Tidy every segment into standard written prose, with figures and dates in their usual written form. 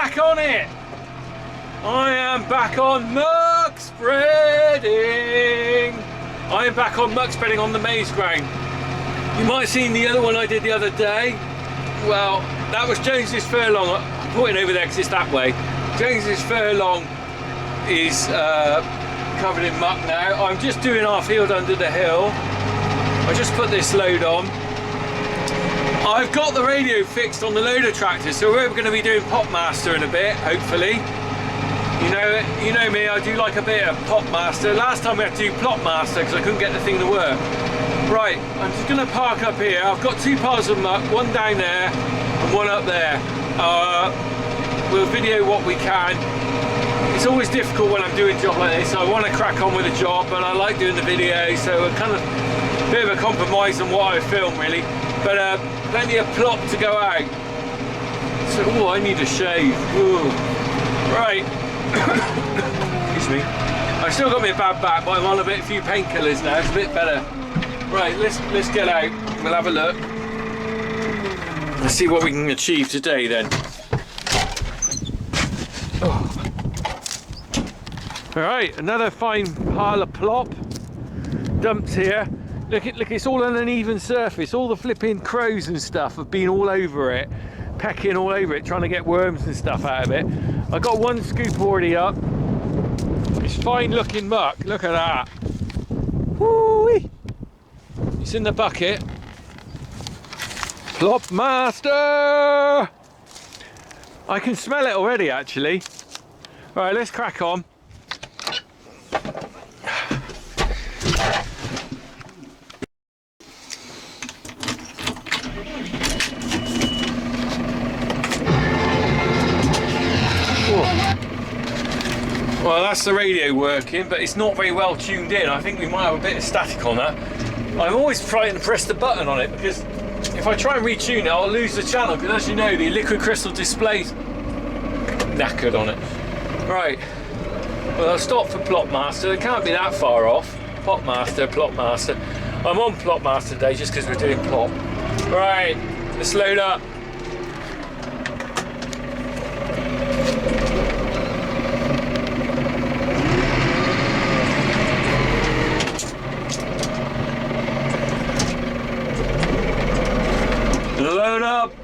back on it. I am back on muck spreading. I am back on muck spreading on the maize ground. You might have seen the other one I did the other day. Well, that was Jones's furlong. I'm pointing over there because it's that way. Jones's furlong is covered in muck now. I'm just doing our field under the hill. I just put this load on. I've got the radio fixed on the loader tractor, so we're going to be doing Popmaster in a bit, hopefully. You know me, I do like a bit of Popmaster. Last time we had to do Plopmaster because I couldn't get the thing to work. Right, I'm just going to park up here. I've got 2 piles of muck, one down there and one up there. We'll video what we can. It's always difficult when I'm doing a job like this, so I want to crack on with a job, but I like doing the video, so a kind of bit of a compromise on what I film really. But plenty of plop to go out. So, oh, I need a shave. Ooh. Right. Excuse me. I've still got me a bad back, but I'm on a few painkillers now. It's a bit better. Right, let's get out. We'll have a look. Let's see what we can achieve today then. Oh. All right, another fine pile of plop dumped here. Look, it's all on an even surface. All the flipping crows and stuff have been all over it, pecking all over it, trying to get worms and stuff out of it. I got 1 scoop already up. It's fine looking muck. Look at that. Woo-wee. It's in the bucket. Popmaster! I can smell it already, actually. All right, let's crack on. Well, that's the radio working, but it's not very well tuned in. I think we might have a bit of static on that. I'm always trying to press the button on it because if I try and retune it, I'll lose the channel because, as you know, the liquid crystal display's knackered on it. Right, well, I'll stop for Plopmaster. It can't be that far off. Popmaster, Plopmaster. I'm on Plopmaster today just because we're doing plop. Right, let's load up.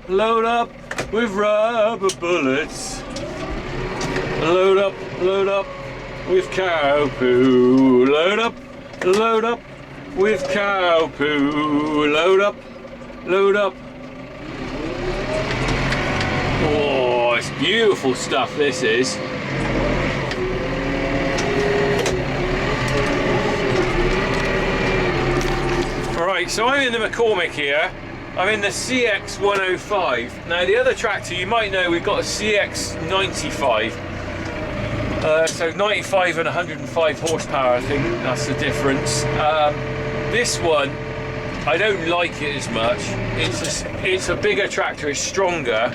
Load up with rubber bullets. Load up with cow poo. Load up with cow poo. Load up. Oh, it's beautiful stuff, this is. Alright, so I'm in the McCormick here. I'm in the CX105. Now the other tractor, you might know, we've got a CX95. So 95 and 105 horsepower, I think that's the difference. This one, I don't like it as much. It's a bigger tractor, it's stronger.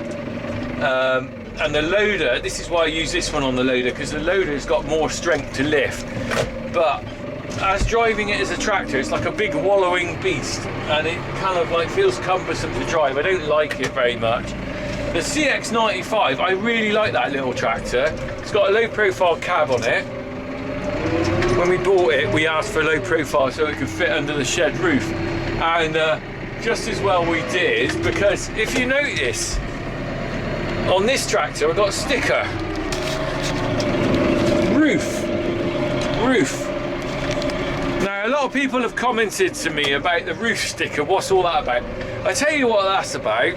And the loader, this is why I use this one on the loader, because the loader has got more strength to lift. But as driving it as a tractor, it's like a big wallowing beast, and it kind of like feels cumbersome to drive. I don't like it very much. The CX95, I really like that little tractor. It's got a low profile cab on it. When we bought it, we asked for a low profile so it could fit under the shed roof, and just as well we did, because if you notice on this tractor I've got a sticker. Roof. Now, a lot of people have commented to me about the roof sticker. What's all that about? I tell you what that's about.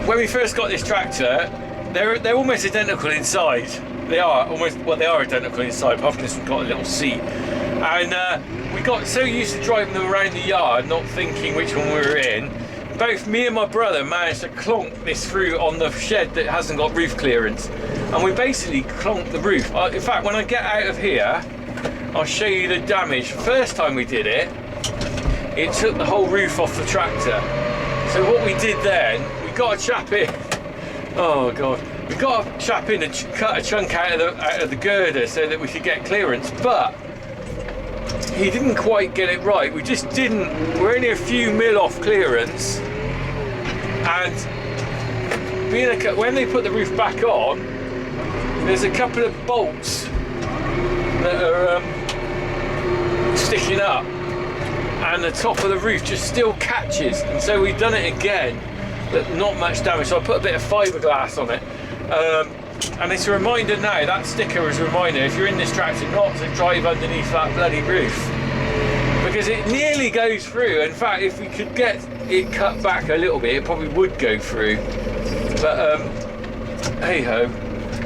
When we first got this tractor, they're almost identical inside. They are identical inside, apart from this one got a little seat. And we got so used to driving them around the yard, not thinking which one we were in. Both me and my brother managed to clonk this through on the shed that hasn't got roof clearance. And we basically clonked the roof. In fact, when I get out of here, I'll show you the damage. First time we did it, it took the whole roof off the tractor. So what we did then, we got a chap in. Oh God. We got a chap in and cut a chunk out of the girder so that we could get clearance, but he didn't quite get it right. We just didn't. We're only a few mil off clearance, and when they put the roof back on, there's a couple of bolts that are sticking up, and the top of the roof just still catches, and so we've done it again, but not much damage. So I put a bit of fiberglass on it, and it's a reminder now, that sticker is a reminder if you're in this tractor not to drive underneath that bloody roof, because it nearly goes through. In fact, if we could get it cut back a little bit, it probably would go through, but hey ho.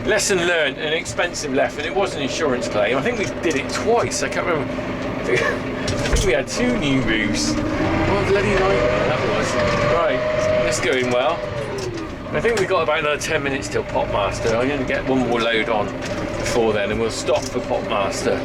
Lesson learned, and expensive left, and it was an insurance claim. I think we did it twice, I can't remember. I think we had 2 new roofs. What a bloody nightmare that was. Right, that's going well. I think we've got about another 10 minutes till Popmaster. I'm going to get one more load on before then, and we'll stop for Popmaster.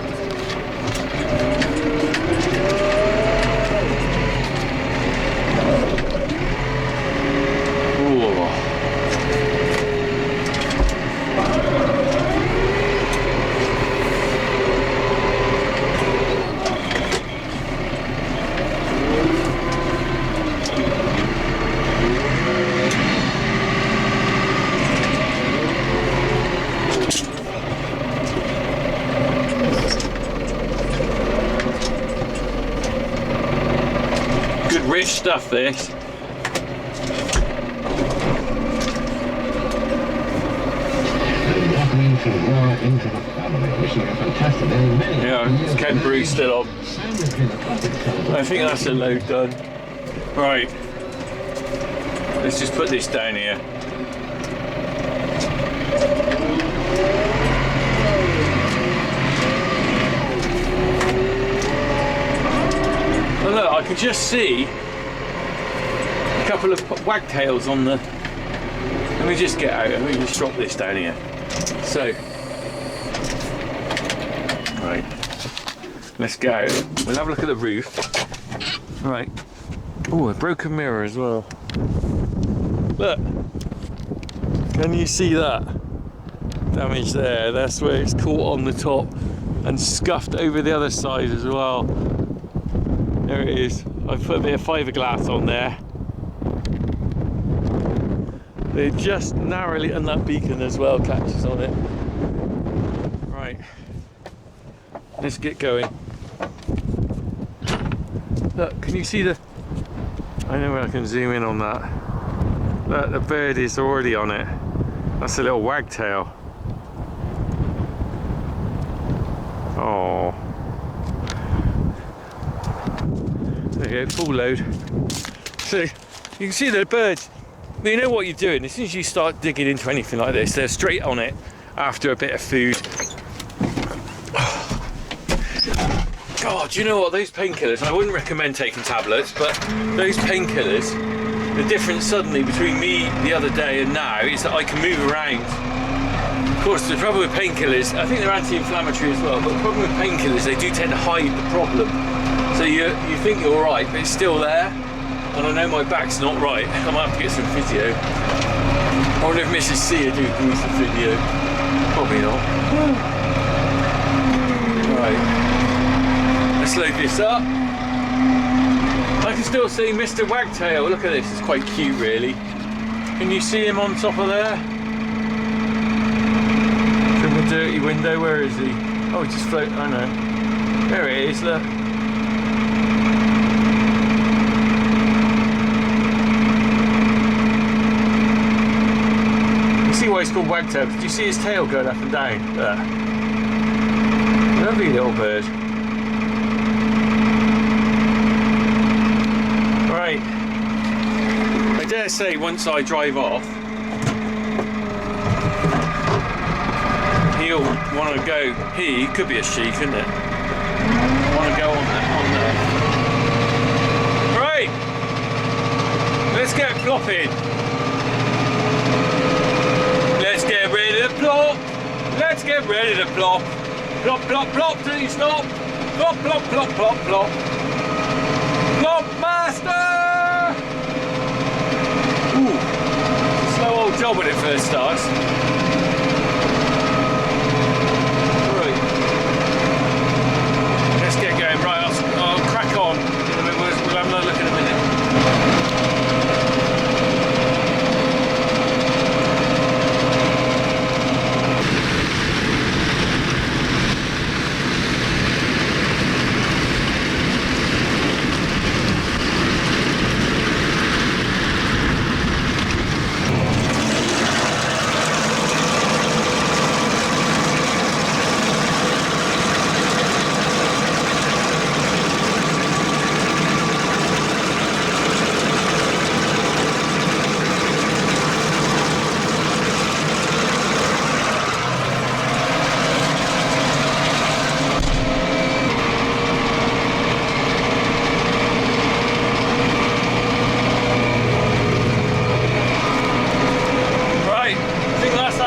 Rich stuff, this. Yeah, it's Ken Bruce still on. I think that's a load done. Right, let's just put this down here. Oh, look, I can just see a couple of wagtails on the... Let me just get out, let me just drop this down here. So, right, let's go. We'll have a look at the roof. Right. Oh, a broken mirror as well. Look, can you see that? Damage there, that's where it's caught on the top and scuffed over the other side as well. There it is. I've put a bit of fiberglass on there. They just narrowly, and that beacon as well catches on it. Right, let's get going. Look, can you see the... I know I can zoom in on that. Look, the bird is already on it. That's a little wagtail. Oh. There you go, full load. So, you can see the birds. You know what you're doing, as soon as you start digging into anything like this, they're straight on it after a bit of food. God, do you know what, those painkillers, I wouldn't recommend taking tablets, but those painkillers, the difference suddenly between me the other day and now is that I can move around. Of course, the trouble with painkillers, I think they're anti-inflammatory as well, but the problem with painkillers, they do tend to hide the problem. So you think you're alright, but it's still there. And I know my back's not right. I might have to get some physio. I wonder if Mrs. C will do some physio. Probably not. Right. Let's load this up. I can still see Mr. Wagtail. Look at this, it's quite cute really. Can you see him on top of there? From the dirty window, where is he? Oh, he's just floating, I know. There he is, look. See why it's called wagtail? Did you see his tail going up and down? There. Lovely little bird. Right. I dare say once I drive off, he'll want to go. He could be a she, couldn't it? Want to go on there. Right. Let's get plopping. Let's get ready to plop. Let's get ready to plop. Plop, plop, plop till you stop. Plop, plop, plop, plop, plop. Popmaster! Ooh, it's a slow old job when it first starts. Right. Let's get going. Right, I'll crack on. We'll have another look in a minute.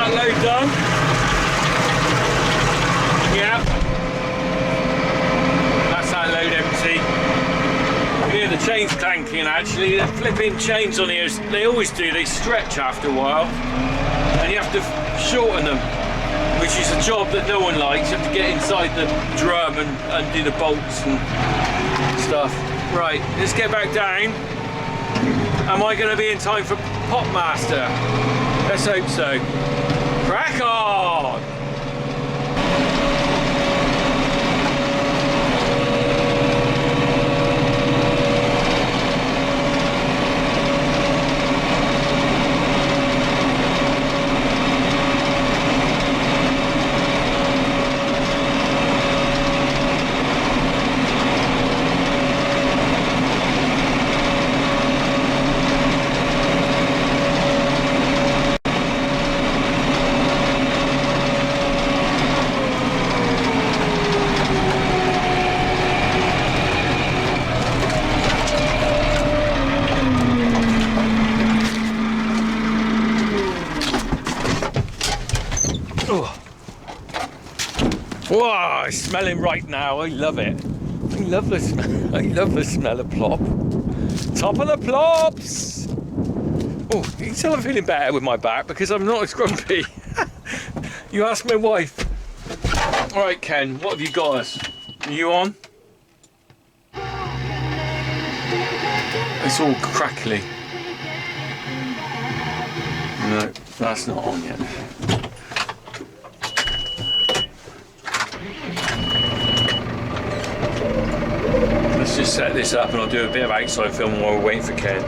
that load done. Yeah. That's that load empty. You hear the chains clanking actually. The flipping chains on here, they always do, they stretch after a while. And you have to shorten them, which is a job that no one likes. You have to get inside the drum and undo the bolts and stuff. Right, let's get back down. Am I going to be in time for Popmaster? Let's hope so. Crack on! Wow, it's smelling right now. I love it. I love the smell. I love the smell of plop. Top of the plops. Oh, you can tell I'm feeling better with my back because I'm not as grumpy. You ask my wife. All right, Ken, what have you got us? Are you on? It's all crackly. No, that's not on yet. Let's just set this up and I'll do a bit of outside film while we're waiting for Ken.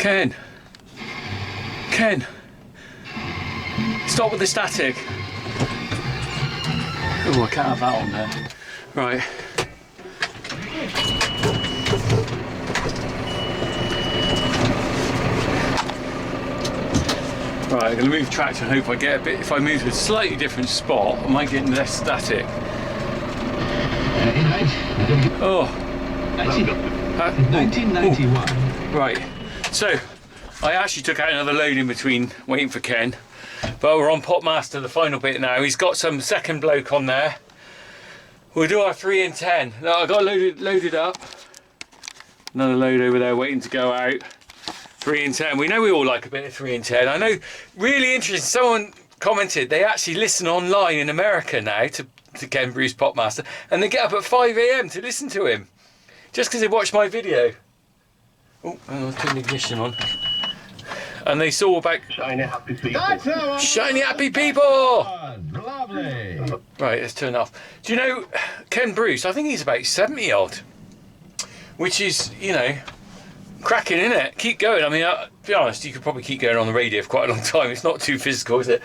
Ken. Ken. Stop with the static. Oh, I can't have that on there. Right. Right, I'm going to move tractor and hope I get a bit. If I move to a slightly different spot, I might get less static. Oh. 1991. Right. So, I actually took out another load in between waiting for Ken. But we're on Popmaster, the final bit now. He's got some second bloke on there. We'll do our 3 in 10. Now I got loaded up. Another load over there waiting to go out. 3 in 10. We know we all like a bit of 3 in 10. I know, really interesting. Someone commented they actually listen online in America now to Ken Bruce Popmaster, and they get up at 5 AM to listen to him just because they watched my video. Oh, I'll turn the ignition on. And they saw about shiny happy people. Shiny happy people. Lovely. Right, let's turn it off. Do you know Ken Bruce? I think he's about 70 odd, which is, you know, cracking, isn't it? Keep going. I mean, to be honest, you could probably keep going on the radio for quite a long time. It's not too physical, is it?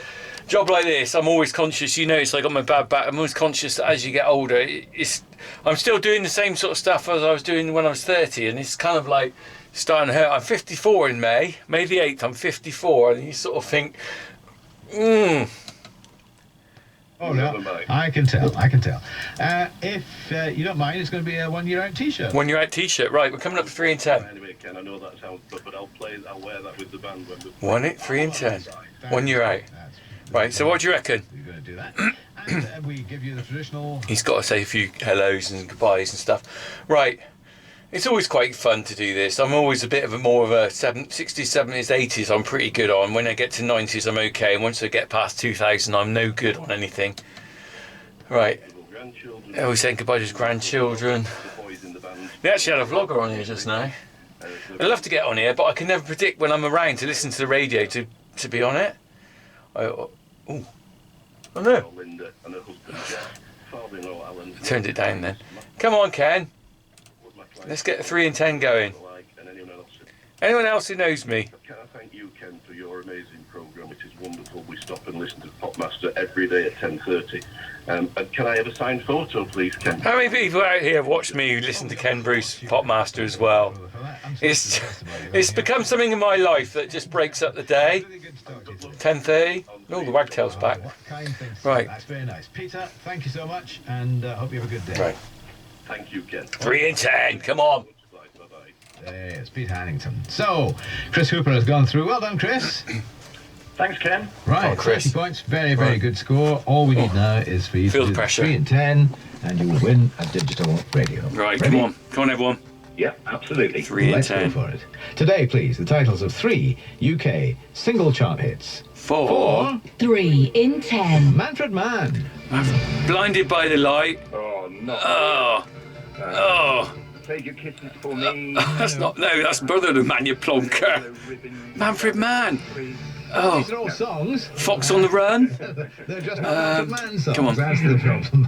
Job like this, I'm always conscious. You know, it's like I got my bad back. I'm always conscious that as you get older, I'm still doing the same sort of stuff as I was doing when I was 30, and it's kind of like starting to hurt. I'm 54 in May the 8th. I'm 54, and you sort of think, Oh no, I can tell. If you don't mind, it's going to be a 1 year out t-shirt. 1 year out t-shirt, right? We're coming up to 3 in 10. Anyway, Ken, I know that sounds, but I'll wear that with the band. When 3 in 10. 1 year out. Right. So what do you reckon? You're going to do that. And we give you the traditional. He's got to say a few hellos and goodbyes and stuff. Right. It's always quite fun to do this. I'm always a bit of more of a 60s, 70s, 80s I'm pretty good on. When I get to 90s I'm okay, and once I get past 2000 I'm no good on anything. Right. Oh, he's saying goodbye to his grandchildren. We actually had a vlogger on here just now. I'd love to get on here, but I can never predict when I'm around to listen to the radio to be on it. Oh no. I turned it down then. Come on, Ken. Let's get a 3 in 10 going. Anyone else who knows me? Can I thank you, Ken, for your amazing programme, which is wonderful. We stop and listen to Popmaster every day at 10:30. And can I have a signed photo, please, Ken? How many people out here have watched me who listen to Ken Bruce Popmaster as well? It's become something in my life that just breaks up the day. 10:30. Oh, the wagtail's back. Right. That's very nice. Peter, thank you so much, and hope you have a good day. Right. Thank you, Ken. 3 in 10. Come on. There's Pete Hannington. So, Chris Hooper has gone through. Well done, Chris. Thanks, Ken. Right, oh, Chris. 30 points. Very, very good score. All we need now is for you Feel to the do pressure. 3 in 10, and you will win a digital radio. Right, Ready? come on. Come on, everyone. Yeah, absolutely. 3 in Let's 10. go for it. Today, please, the titles of 3 UK single chart hits. 4. 3 in 10. Manfred Mann. Blinded by the light. Oh, no. Oh. Save your kisses for me. That's not. No, that's Brother of the Man, you plonker. Manfred Mann. Oh. These are all songs. Fox on the Run. They're just not Manfred Mann songs. come on. That's the problem.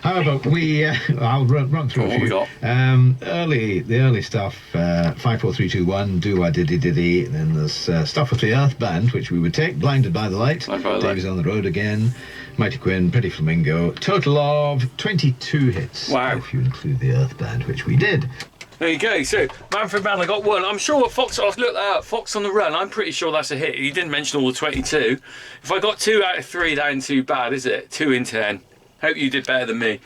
However, I'll run through What we got? the early stuff, 5, 4, 3, 2, 1, Do I Diddy Diddy. Then there's Stuff with the Earth Band, which we would take, Blinded by the Light, Blinded by the Light. Davies on the Road Again, Mighty Quinn, Pretty Flamingo, total of 22 hits. Wow. If you include the Earth Band, which we did. There you go. So Manfred Mann, I got 1. I'm sure Fox. I've looked that up. Fox on the Run. I'm pretty sure that's a hit. You didn't mention all the 22. If I got 2 out of 3, that ain't too bad, is it? 2 in 10. Hope you did better than me.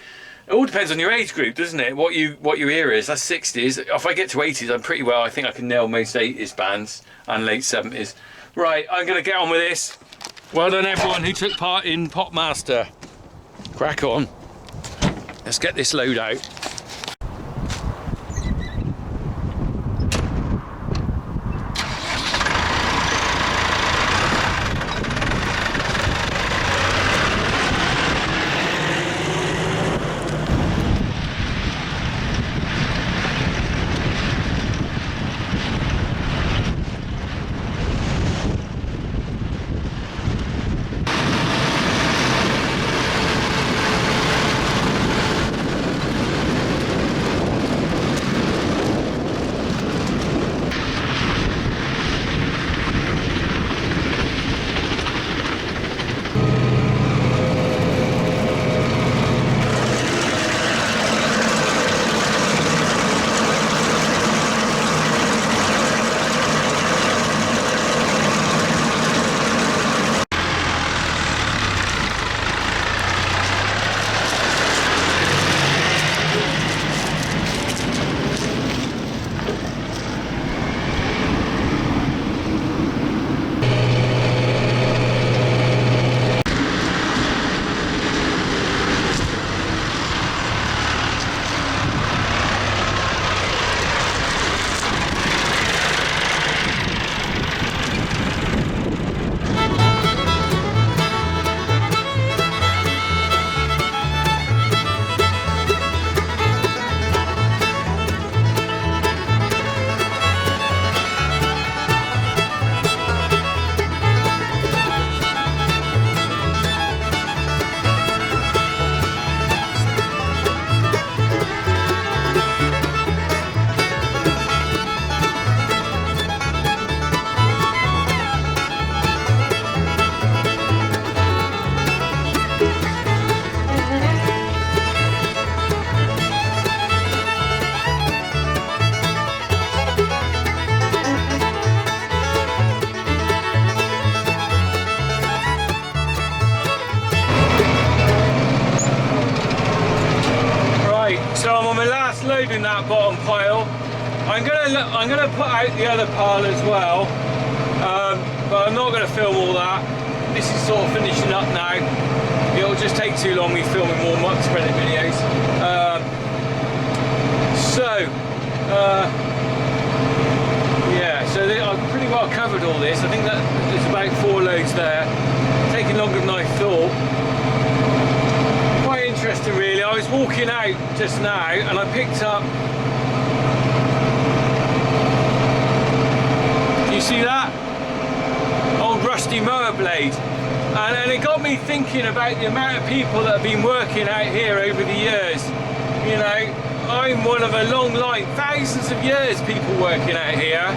It all depends on your age group, doesn't it? What your era is. That's 60s. If I get to 80s, I'm pretty well. I think I can nail most 80s bands and late 70s. Right, I'm gonna get on with this. Well done, everyone who took part in Popmaster. Crack on. Let's get this load out. loading that bottom pile. I'm gonna put out the other pile as well, but I'm not gonna film all that. This is sort of finishing up now. It'll just take too long me filming more muck spreading videos. Yeah, so I've pretty well covered all this. I think that there's about 4 loads there. Taking longer than I thought. Quite interesting really. I was walking out just now and I picked up, do you see that? Old rusty mower blade. And it got me thinking about the amount of people that have been working out here over the years. You know, I'm one of a long line, thousands of years people working out here,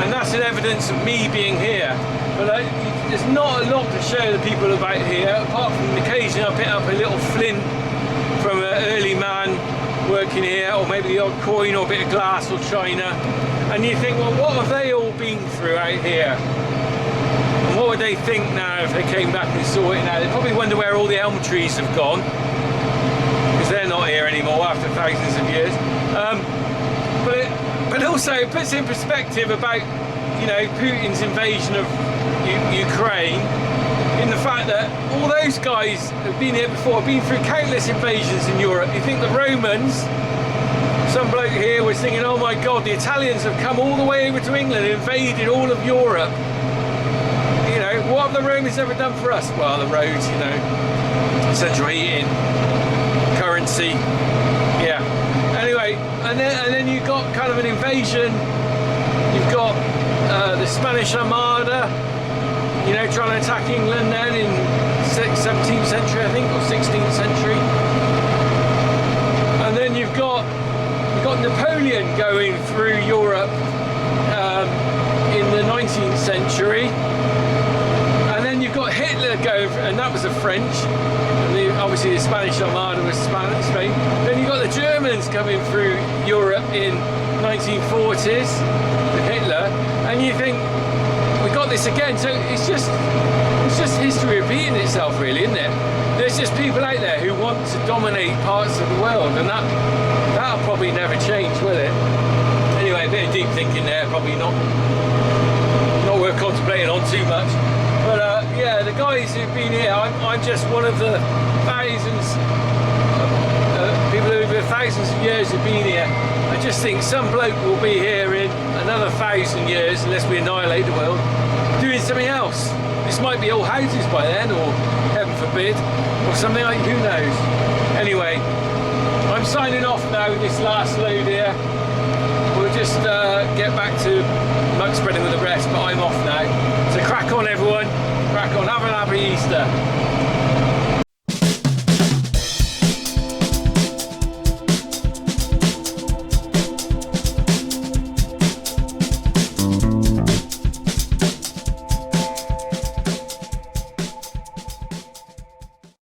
and that's an evidence of me being here. But there's not a lot to show the people about here, apart from occasionally I pick up a little flint from an early man working here, or maybe the odd coin or a bit of glass or china, and you think, well, what have they all been through out here? And what would they think now if they came back and saw it now? They probably wonder where all the elm trees have gone, because they're not here anymore after thousands of years. But also it puts in perspective about, you know, Putin's invasion of Ukraine, in the fact that all those guys have been here before, have been through countless invasions in Europe. You think the Romans, some bloke here was thinking, oh my god, the Italians have come all the way over to England and invaded all of Europe. You know, what have the Romans ever done for us? Well, the roads, you know, central heating, currency, yeah. Anyway, and then you've got kind of an invasion. You've got the Spanish Armada, you know, trying to attack England then in 17th century, I think, or 16th century. And then you've got Napoleon going through Europe in the 19th century. And then you've got Hitler going, and that was the French. And obviously the Spanish Armada was Spain. Then you've got the Germans coming through Europe in 1940s with Hitler. And you think, we got this again. So it's just history repeating itself, really, isn't it? There's just people out there who want to dominate parts of the world, and that'll probably never change, will it? Anyway, a bit of deep thinking there, probably not worth contemplating on too much. But yeah, the guys who've been here, I'm just one of the thousands people who over thousands of years have been here. I just think some bloke will be here in another 1,000 years, unless we annihilate the world, doing something else. This might be all houses by then, or heaven forbid, or something like, who knows. Anyway, I'm signing off now with this last load here. We'll just get back to muck spreading with the rest, but I'm off now. So crack on everyone, crack on, have an happy Easter.